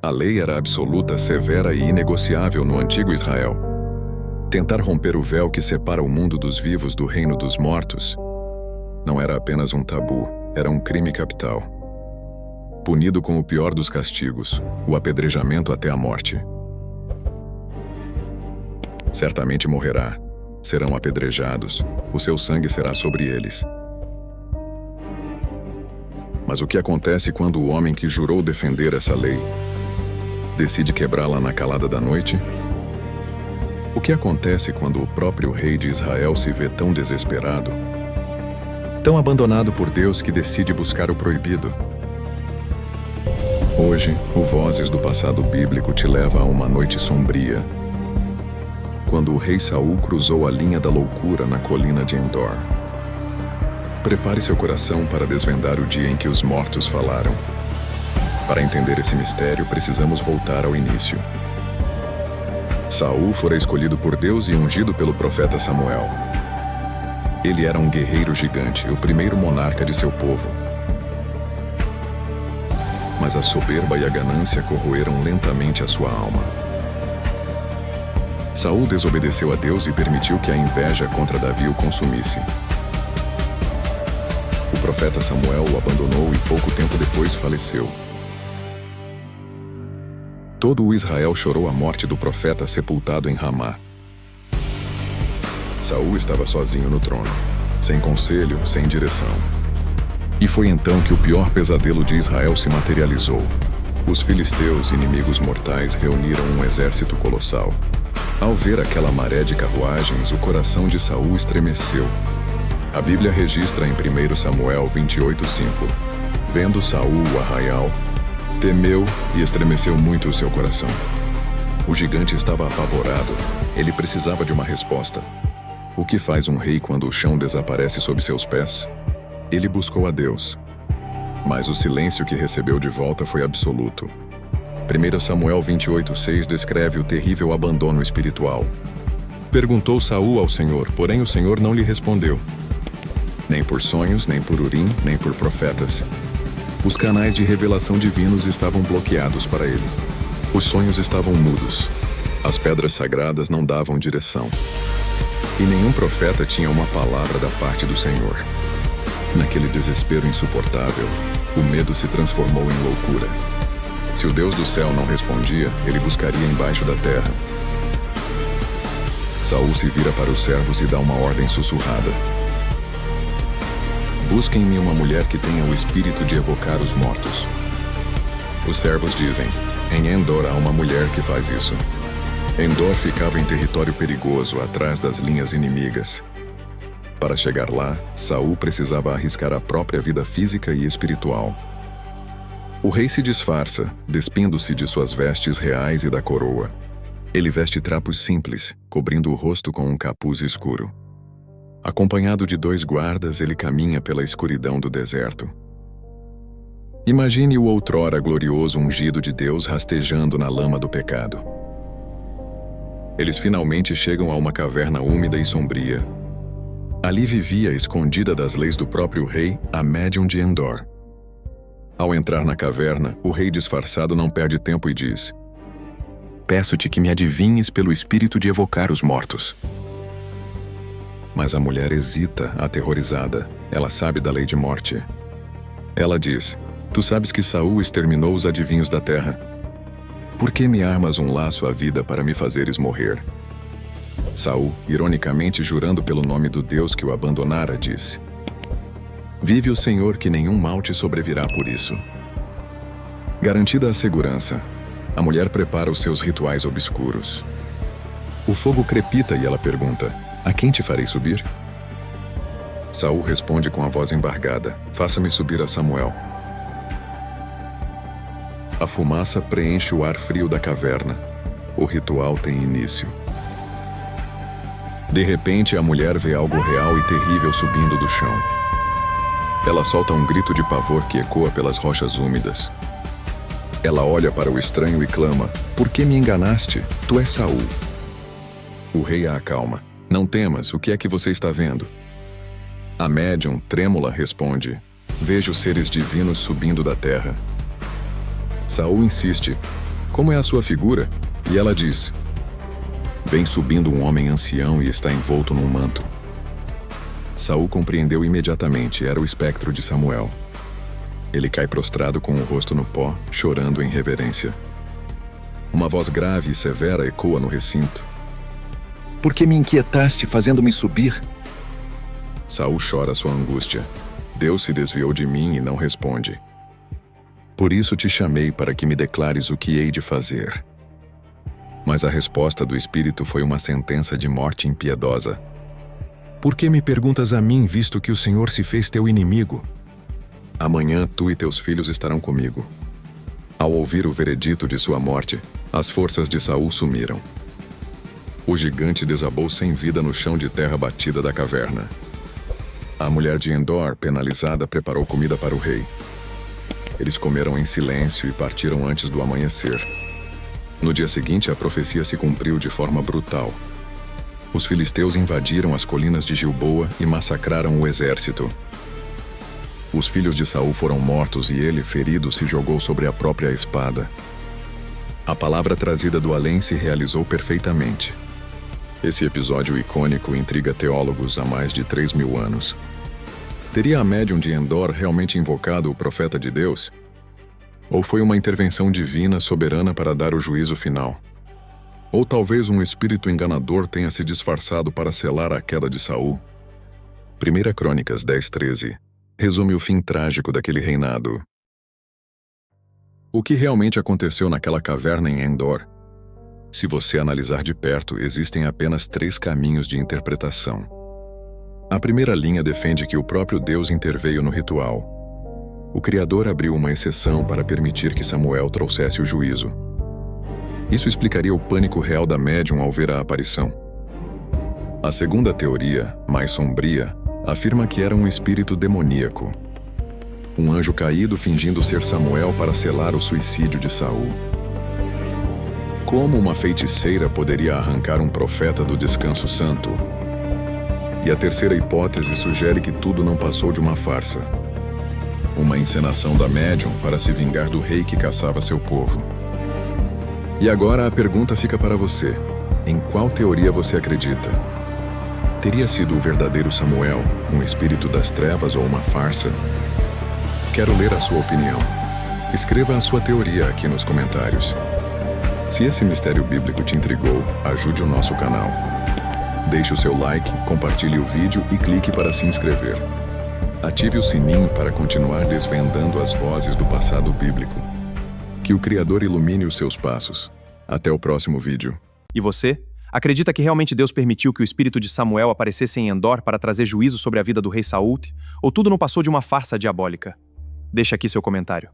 A lei era absoluta, severa e inegociável no antigo Israel. Tentar romper o véu que separa o mundo dos vivos do reino dos mortos não era apenas um tabu, era um crime capital. Punido com o pior dos castigos, o apedrejamento até a morte. Certamente morrerá, serão apedrejados, o seu sangue será sobre eles. Mas o que acontece quando o homem que jurou defender essa lei decide quebrá-la na calada da noite? O que acontece quando o próprio rei de Israel se vê tão desesperado, tão abandonado por Deus que decide buscar o proibido? Hoje, o Vozes do Passado Bíblico te leva a uma noite sombria, quando o rei Saul cruzou a linha da loucura na colina de Endor. Prepare seu coração para desvendar o dia em que os mortos falaram. Para entender esse mistério, precisamos voltar ao início. Saul fora escolhido por Deus e ungido pelo profeta Samuel. Ele era um guerreiro gigante, o primeiro monarca de seu povo. Mas a soberba e a ganância corroeram lentamente a sua alma. Saul desobedeceu a Deus e permitiu que a inveja contra Davi o consumisse. O profeta Samuel o abandonou e pouco tempo depois faleceu. Todo o Israel chorou a morte do profeta sepultado em Ramá. Saul estava sozinho no trono, sem conselho, sem direção. E foi então que o pior pesadelo de Israel se materializou. Os filisteus, inimigos mortais, reuniram um exército colossal. Ao ver aquela maré de carruagens, o coração de Saul estremeceu. A Bíblia registra em 1 Samuel 28:5. Vendo Saul o arraial, temeu e estremeceu muito o seu coração. O gigante estava apavorado. Ele precisava de uma resposta. O que faz um rei quando o chão desaparece sob seus pés? Ele buscou a Deus. Mas o silêncio que recebeu de volta foi absoluto. 1 Samuel 28:6 descreve o terrível abandono espiritual. Perguntou Saul ao Senhor, porém o Senhor não lhe respondeu. Nem por sonhos, nem por Urim, nem por profetas. Os canais de revelação divinos estavam bloqueados para ele. Os sonhos estavam mudos. As pedras sagradas não davam direção. E nenhum profeta tinha uma palavra da parte do Senhor. Naquele desespero insuportável, o medo se transformou em loucura. Se o Deus do céu não respondia, ele buscaria embaixo da terra. Saul se vira para os servos e dá uma ordem sussurrada. Busquem-me uma mulher que tenha o espírito de evocar os mortos. Os servos dizem, em Endor há uma mulher que faz isso. Endor ficava em território perigoso, atrás das linhas inimigas. Para chegar lá, Saul precisava arriscar a própria vida física e espiritual. O rei se disfarça, despindo-se de suas vestes reais e da coroa. Ele veste trapos simples, cobrindo o rosto com um capuz escuro. Acompanhado de 2 guardas, ele caminha pela escuridão do deserto. Imagine o outrora glorioso ungido de Deus rastejando na lama do pecado. Eles finalmente chegam a uma caverna úmida e sombria. Ali vivia, escondida das leis do próprio rei, a médium de Endor. Ao entrar na caverna, o rei disfarçado não perde tempo e diz: Peço-te que me adivinhes pelo espírito de evocar os mortos. Mas a mulher hesita, aterrorizada. Ela sabe da lei de morte. Ela diz: Tu sabes que Saul exterminou os adivinhos da terra. Por que me armas um laço à vida para me fazeres morrer? Saul, ironicamente jurando pelo nome do Deus que o abandonara, disse: Vive o Senhor que nenhum mal te sobrevirá por isso. Garantida a segurança, a mulher prepara os seus rituais obscuros. O fogo crepita e ela pergunta: A quem te farei subir? Saul responde com a voz embargada: Faça-me subir a Samuel. A fumaça preenche o ar frio da caverna. O ritual tem início. De repente, a mulher vê algo real e terrível subindo do chão. Ela solta um grito de pavor que ecoa pelas rochas úmidas. Ela olha para o estranho e clama: Por que me enganaste? Tu és Saul. O rei a acalma: Não temas, o que é que você está vendo? A médium, trêmula, responde: Vejo seres divinos subindo da terra. Saul insiste: Como é a sua figura? E ela diz: Vem subindo um homem ancião e está envolto num manto. Saul compreendeu imediatamente, era o espectro de Samuel. Ele cai prostrado com o rosto no pó, chorando em reverência. Uma voz grave e severa ecoa no recinto. Por que me inquietaste fazendo-me subir? Saul chora sua angústia. Deus se desviou de mim e não responde. Por isso te chamei para que me declares o que hei de fazer. Mas a resposta do Espírito foi uma sentença de morte impiedosa. Por que me perguntas a mim, visto que o Senhor se fez teu inimigo? Amanhã tu e teus filhos estarão comigo. Ao ouvir o veredito de sua morte, as forças de Saul sumiram. O gigante desabou sem vida no chão de terra batida da caverna. A mulher de Endor, penalizada, preparou comida para o rei. Eles comeram em silêncio e partiram antes do amanhecer. No dia seguinte, a profecia se cumpriu de forma brutal. Os filisteus invadiram as colinas de Gilboa e massacraram o exército. Os filhos de Saul foram mortos e ele, ferido, se jogou sobre a própria espada. A palavra trazida do além se realizou perfeitamente. Esse episódio icônico intriga teólogos há mais de 3.000 anos. Teria a médium de Endor realmente invocado o profeta de Deus? Ou foi uma intervenção divina soberana para dar o juízo final? Ou talvez um espírito enganador tenha se disfarçado para selar a queda de Saul? 1 Crônicas 10:13 resume o fim trágico daquele reinado. O que realmente aconteceu naquela caverna em Endor? Se você analisar de perto, existem apenas 3 caminhos de interpretação. A primeira linha defende que o próprio Deus interveio no ritual. O Criador abriu uma exceção para permitir que Samuel trouxesse o juízo. Isso explicaria o pânico real da médium ao ver a aparição. A segunda teoria, mais sombria, afirma que era um espírito demoníaco. Um anjo caído fingindo ser Samuel para selar o suicídio de Saul. Como uma feiticeira poderia arrancar um profeta do descanso santo? E a terceira hipótese sugere que tudo não passou de uma farsa. Uma encenação da médium para se vingar do rei que caçava seu povo. E agora a pergunta fica para você. Em qual teoria você acredita? Teria sido o verdadeiro Samuel, um espírito das trevas ou uma farsa? Quero ler a sua opinião. Escreva a sua teoria aqui nos comentários. Se esse mistério bíblico te intrigou, ajude o nosso canal. Deixe o seu like, compartilhe o vídeo e clique para se inscrever. Ative o sininho para continuar desvendando as vozes do passado bíblico. Que o Criador ilumine os seus passos. Até o próximo vídeo. E você? Acredita que realmente Deus permitiu que o espírito de Samuel aparecesse em Endor para trazer juízo sobre a vida do rei Saul? Ou tudo não passou de uma farsa diabólica? Deixa aqui seu comentário.